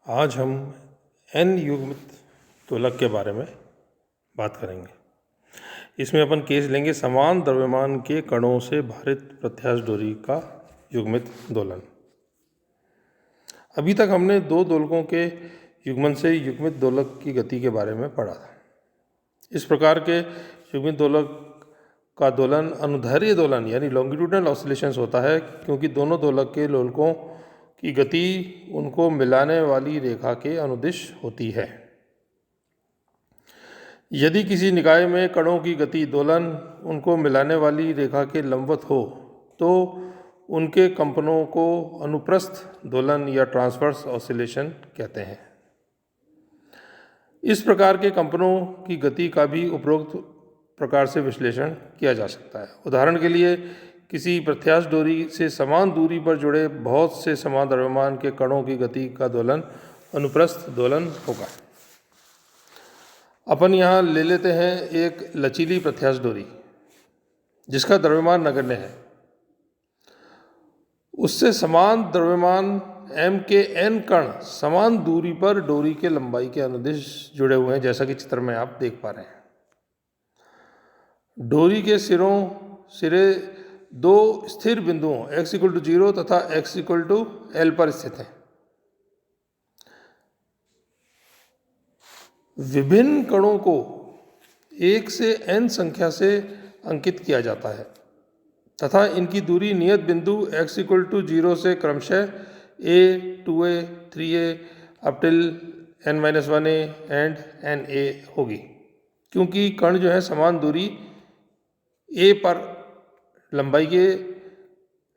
आज हम एन युग्मित दोलक के बारे में बात करेंगे। इसमें अपन केस लेंगे समान द्रव्यमान के कणों से भारित प्रत्यास्थ डोरी का युग्मित दोलन। अभी तक हमने दो दोलकों के युग्मन से युग्मित दोलक की गति के बारे में पढ़ा था। इस प्रकार के युग्मित दोलक का दोलन अनुदैर्ध्य दोलन यानी लॉन्गिट्यूडनल ऑसिलेशंस होता है, क्योंकि दोनों दोलक के लोलकों की गति उनको मिलाने वाली रेखा के अनुदिश होती है। यदि किसी निकाय में कणों की गति दोलन उनको मिलाने वाली रेखा के लंबवत हो तो उनके कंपनों को अनुप्रस्थ दोलन या ट्रांसवर्स ऑसिलेशन कहते हैं। इस प्रकार के कंपनों की गति का भी उपरोक्त प्रकार से विश्लेषण किया जा सकता है। उदाहरण के लिए किसी प्रत्यास्थ डोरी से समान दूरी पर जुड़े बहुत से समान द्रव्यमान के कणों की गति का दोलन अनुप्रस्थ दोलन होगा। अपन यहाँ ले लेते हैं एक लचीली प्रत्यास्थ डोरी जिसका द्रव्यमान नगण्य है। उससे समान द्रव्यमान m के n कण समान दूरी पर डोरी के लंबाई के अनुदिश जुड़े हुए हैं, जैसा कि चित्र में आप देख पा रहे हैं। डोरी के सिरे दो स्थिर बिंदुओं x = 0 तथा x = L पर स्थित हैं। विभिन्न कणों को 1 से n संख्या से अंकित किया जाता है तथा इनकी दूरी नियत बिंदु x = 0 से क्रमशः a, 2a, 3a up till n-1a and na होगी, क्योंकि कण जो है समान दूरी a पर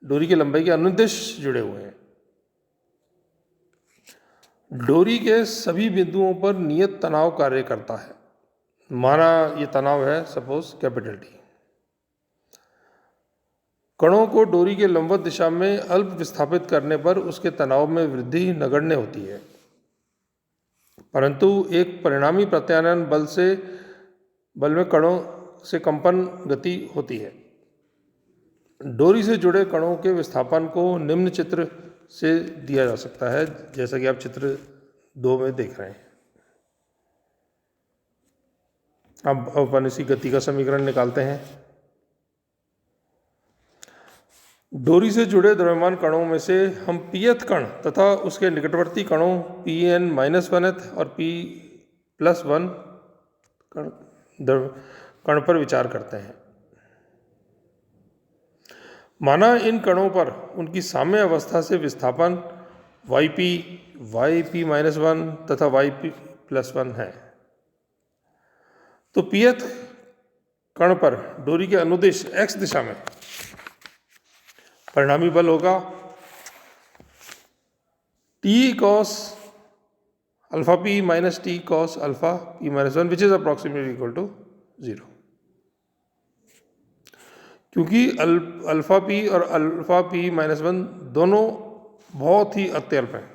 डोरी के लंबाई के अनुदिश जुड़े हुए हैं। डोरी के सभी बिंदुओं पर नियत तनाव कार्य करता है। माना ये तनाव है सपोज T। कणों को डोरी के लंबवत दिशा में अल्प विस्थापित करने पर उसके तनाव में वृद्धि नगण्य होती है, परंतु एक परिणामी प्रत्यानयन बल में कणों से कंपन गति होती है। डोरी से जुड़े कणों के विस्थापन को निम्न चित्र से दिया जा सकता है, जैसा कि आप चित्र 2 में देख रहे हैं। अब अपन इसी गति का समीकरण निकालते हैं। डोरी से जुड़े द्रव्यमान कणों में से हम pth कण तथा उसके निकटवर्ती कणों Pn-1th और P+1 कण पर विचार करते हैं। माना इन कणों पर उनकी साम्य अवस्था से विस्थापन yp, yp-1 तथा yp+1 है, तो pth कण पर डोरी के अनुदिश x दिशा में परिणामी बल होगा T cos alpha p minus T cos alpha p-1 which is approximately equal to 0। क्योंकि अल्फा पी और अल्फा p-1 दोनों बहुत ही अत्यल्प हैं,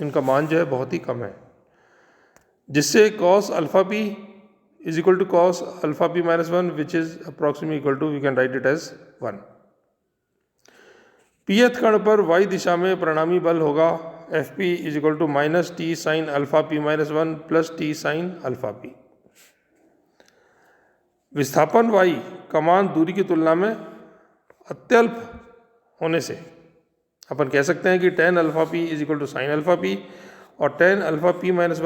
इनका मान जो है बहुत ही कम है, जिससे cos alpha p is equal to cos alpha p-1 which is approximately equal to, we can write it as 1। pth कण पर y दिशा में परिणामी बल होगा Fp is equal to minus T sin alpha p-1 plus T sin alpha p। विस्थापन y का मान दूरी की तुलना में अत्यल्प होने से अपन कह सकते हैं कि tan alpha p is equal to sin alpha p और tan alpha p-1 is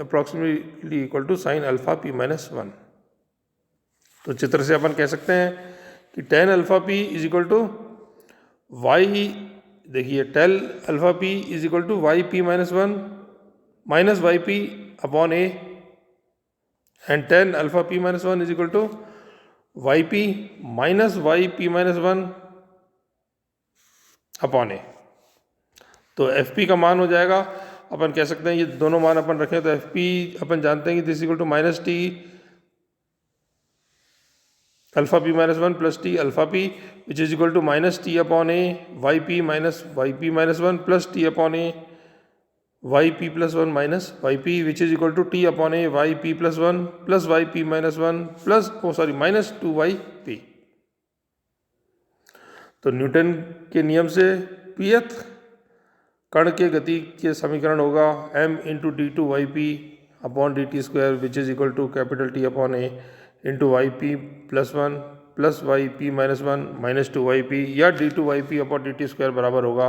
approximately equal to sin alpha p-1। तो चित्र से अपन कह सकते हैं कि tan alpha p is equal to y, देखिए tan alpha p is equal to yp-1 minus yp upon a and tan alpha p-1 is equal to yp minus yp-1 upon a। तो fp का मान हो जाएगा, अपन कह सकते हैं ये दोनों मान अपन रखें तो fp अपन जानते हैं कि this equal to minus T alpha p-1 plus T alpha p which is equal to minus T upon a yp minus yp-1 plus T upon a yp+1 minus yp which is equal to T upon a yp+1 plus yp-1 plus minus 2yp। तो Newton के नियम से pth कण के गति के समीकरण होगा m into d two y p upon d t square which is equal to capital T upon a into y p plus one plus y p minus one minus two y p, या d two y p upon d t square बराबर होगा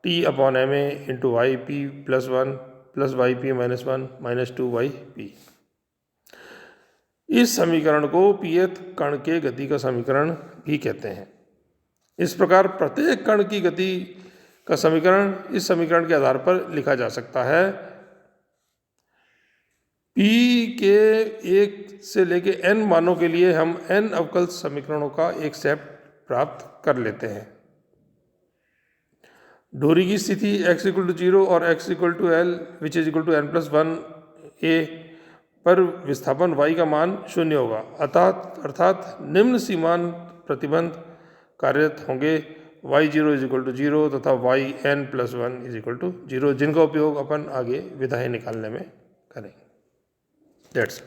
T upon m a into y p plus one plus y p minus one minus two y p. इस समीकरण को pth कण के गति का समीकरण भी कहते हैं। इस प्रकार प्रत्येक कण की गति का समीकरण इस समीकरण के आधार पर लिखा जा सकता है। p के 1 से लेके n मानों के लिए हम n अवकल समीकरणों का एक सेट प्राप्त कर लेते हैं। डोरी की स्थिति x इक्वल टू 0 और x equal to l which is equal to n plus 1 a पर विस्थापन y का मान 0 होगा, अर्थात निम्न सीमांत प्रतिबंध कार्यरत होंगे y0 इज इक्वल टू 0 तथा yn plus 1 is equal to 0, जिनका उपयोग अपन आगे विधाएं निकालने में करेंगे। दैट्स